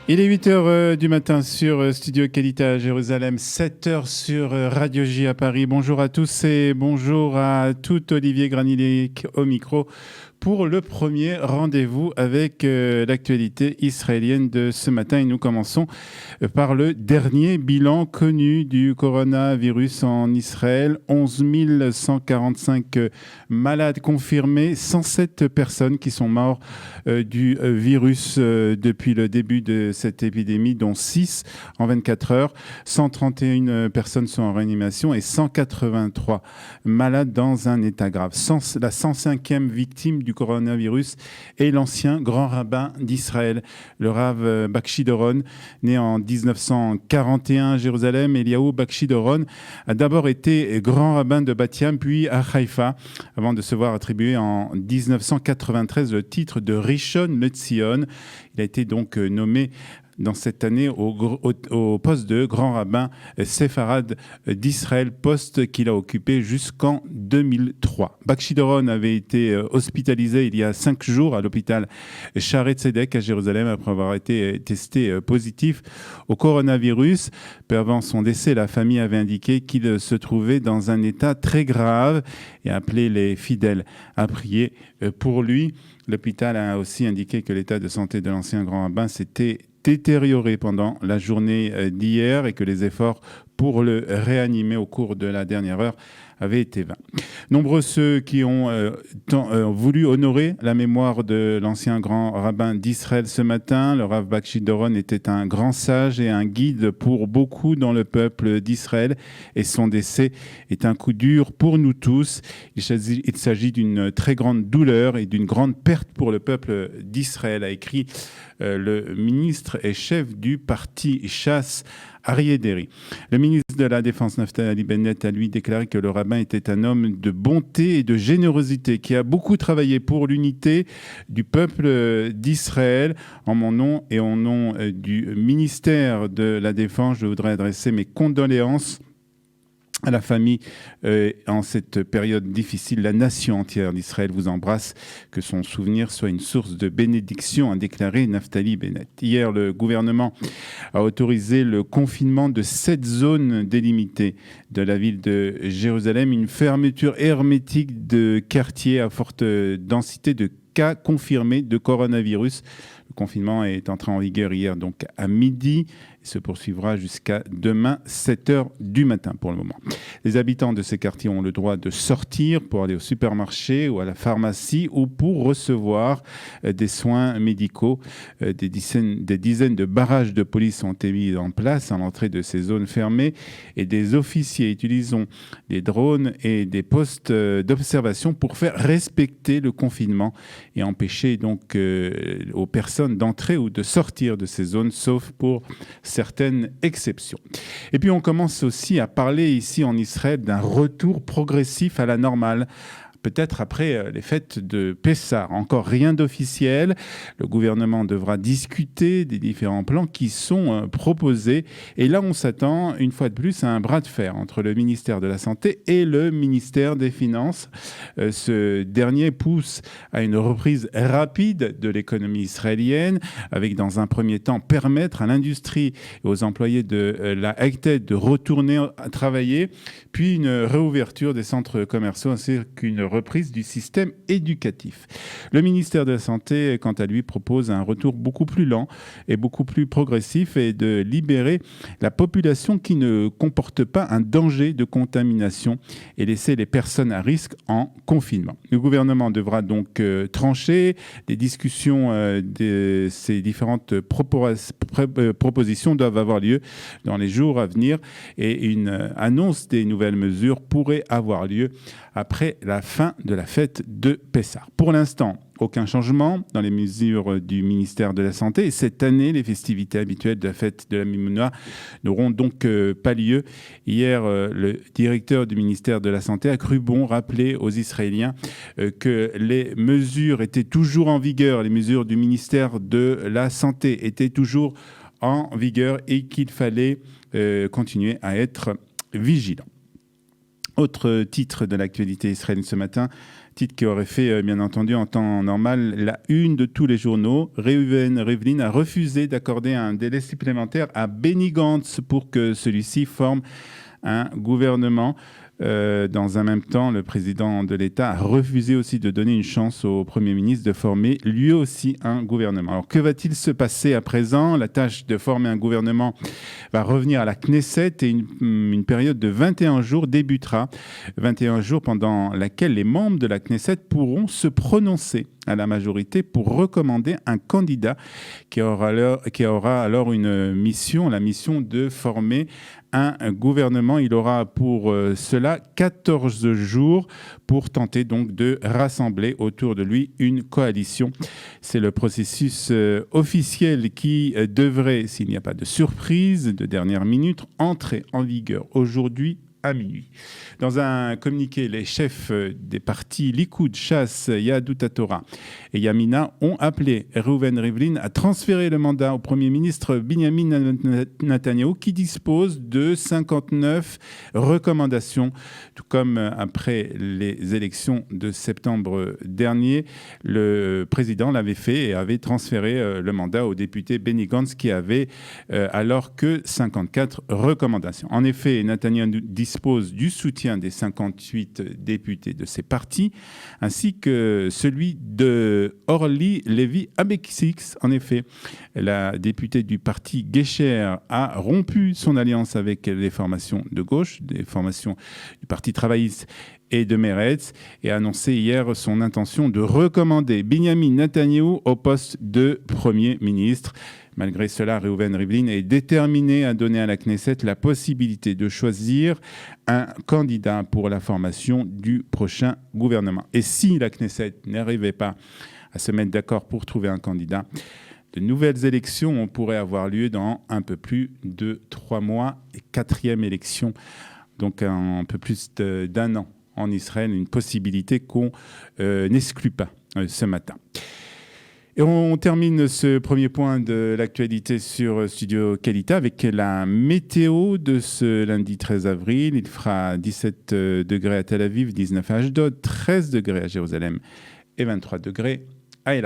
Il est 8h du matin sur Studio Qualité à Jérusalem, 7h sur Radio J à Paris. Bonjour à tous et bonjour à tout. Olivier Granilec au micro pour le premier rendez-vous avec l'actualité israélienne de ce matin. Et nous commençons par le dernier bilan connu du coronavirus en Israël. 11 145 malades confirmés, 107 personnes qui sont mortes du virus depuis le début de cette épidémie, dont 6 en 24 heures. 131 personnes sont en réanimation et 183 malades dans un état grave. La 105e victime du coronavirus est l'ancien grand rabbin d'Israël, le Rav Bakshi Doron, né en 1941 à Jérusalem. Eliyahu Bakshi Doron a d'abord été grand rabbin de Bat Yam, puis à Haïfa, avant de se voir attribuer en 1993 le titre de Rishon LeZion. Il a été donc nommé dans cette année au poste de grand rabbin séfarade d'Israël, poste qu'il a occupé jusqu'en 2003. Bakshi Doron avait été hospitalisé il y a 5 jours à l'hôpital Shaare Tzedek à Jérusalem après avoir été testé positif au coronavirus. Peu avant son décès, la famille avait indiqué qu'il se trouvait dans un état très grave et a appelé les fidèles à prier pour lui. L'hôpital a aussi indiqué que l'état de santé de l'ancien grand rabbin s'était détérioré pendant la journée d'hier et que les efforts pour le réanimer au cours de la dernière heure avaient été vains. Nombreux ceux qui ont voulu honorer la mémoire de l'ancien grand rabbin d'Israël ce matin. Le Rav Bakshi Doron était un grand sage et un guide pour beaucoup dans le peuple d'Israël et son décès est un coup dur pour nous tous. Il s'agit d'une très grande douleur et d'une grande perte pour le peuple d'Israël, a écrit le ministre et chef du parti Chasse, Aryeh Deri. Le ministre de la Défense, Naftali Bennett, a lui déclaré que le rabbin était un homme de bonté et de générosité qui a beaucoup travaillé pour l'unité du peuple d'Israël. En mon nom et au nom du ministère de la Défense, je voudrais adresser mes condoléances à la famille en cette période difficile. La nation entière d'Israël vous embrasse. Que son souvenir soit une source de bénédiction, a déclaré Naftali Bennett. Hier, le gouvernement a autorisé le confinement de 7 zones délimitées de la ville de Jérusalem, une fermeture hermétique de quartiers à forte densité de cas confirmés de coronavirus. Le confinement est entré en vigueur hier donc à midi et se poursuivra jusqu'à demain 7h du matin pour le moment. Les habitants de ces quartiers ont le droit de sortir pour aller au supermarché ou à la pharmacie ou pour recevoir des soins médicaux. Des dizaines de barrages de police ont été mis en place à l'entrée de ces zones fermées et des officiers utilisent des drones et des postes d'observation pour faire respecter le confinement et empêcher donc aux personnes d'entrer ou de sortir de ces zones, sauf pour certaines exceptions. Et puis on commence aussi à parler ici en Israël d'un retour progressif à la normale. Peut-être après les fêtes de Pessah. Encore rien d'officiel. Le gouvernement devra discuter des différents plans qui sont proposés. Et là, on s'attend une fois de plus à un bras de fer entre le ministère de la Santé et le ministère des Finances. Ce dernier pousse à une reprise rapide de l'économie israélienne, avec dans un premier temps permettre à l'industrie et aux employés de la high-tech de retourner à travailler, puis une réouverture des centres commerciaux ainsi qu'une reprise du système éducatif. Le ministère de la Santé, quant à lui, propose un retour beaucoup plus lent et beaucoup plus progressif et de libérer la population qui ne comporte pas un danger de contamination et laisser les personnes à risque en confinement. Le gouvernement devra donc trancher. Des discussions de ces différentes propositions doivent avoir lieu dans les jours à venir et une annonce des nouvelles mesures pourrait avoir lieu après la fin de la fête de Pessah. Pour l'instant, aucun changement dans les mesures du ministère de la Santé. Et cette année, les festivités habituelles de la fête de la Mimouna n'auront donc pas lieu. Hier, le directeur du ministère de la Santé a cru bon rappeler aux Israéliens que les mesures étaient toujours en vigueur. Les mesures du ministère de la Santé étaient toujours en vigueur et qu'il fallait continuer à être vigilant. Autre titre de l'actualité israélienne ce matin, Titre qui aurait fait, bien entendu, en temps normal, la une de tous les journaux. Reuven Rivlin a refusé d'accorder un délai supplémentaire à Benny Gantz pour que celui-ci forme un gouvernement. Dans un même temps, le président de l'État a refusé aussi de donner une chance au Premier ministre de former lui aussi un gouvernement. Alors que va-t-il se passer à présent? La tâche de former un gouvernement va revenir à la Knesset et une période de 21 jours débutera. 21 jours pendant laquelle les membres de la Knesset pourront se prononcer à la majorité pour recommander un candidat qui aura alors une mission, la mission de former un gouvernement. Il aura pour cela 14 jours pour tenter donc de rassembler autour de lui une coalition. C'est le processus officiel qui devrait, s'il n'y a pas de surprise de dernière minute, entrer en vigueur aujourd'hui à minuit. Dans un communiqué, les chefs des partis Likoud, Shas, Yahadut HaTorah et Yamina ont appelé Reuven Rivlin à transférer le mandat au Premier ministre Binyamin Netanyahou qui dispose de 59 recommandations. Tout comme après les élections de septembre dernier, le président l'avait fait et avait transféré le mandat au député Benny Gantz qui avait alors que 54 recommandations. En effet, Netanyahou dispose du soutien des 58 députés de ses partis, ainsi que celui de Orly Levy Abexix. En effet, la députée du parti Gesher a rompu son alliance avec les formations de gauche, des formations du Parti travailliste et de Meretz, et a annoncé hier son intention de recommander Binyamin Netanyahou au poste de Premier ministre. Malgré cela, Reuven Rivlin est déterminé à donner à la Knesset la possibilité de choisir un candidat pour la formation du prochain gouvernement. Et si la Knesset n'arrivait pas à se mettre d'accord pour trouver un candidat, de nouvelles élections pourraient avoir lieu dans un peu plus de 3 mois. Et 4e élection, donc un peu plus d'un an en Israël, une possibilité qu'on n'exclut pas ce matin. Et on termine ce premier point de l'actualité sur Studio Qualité avec la météo de ce lundi 13 avril. Il fera 17 degrés à Tel Aviv, 19 à Ashdod, 13 degrés à Jérusalem et 23 degrés à Eilat.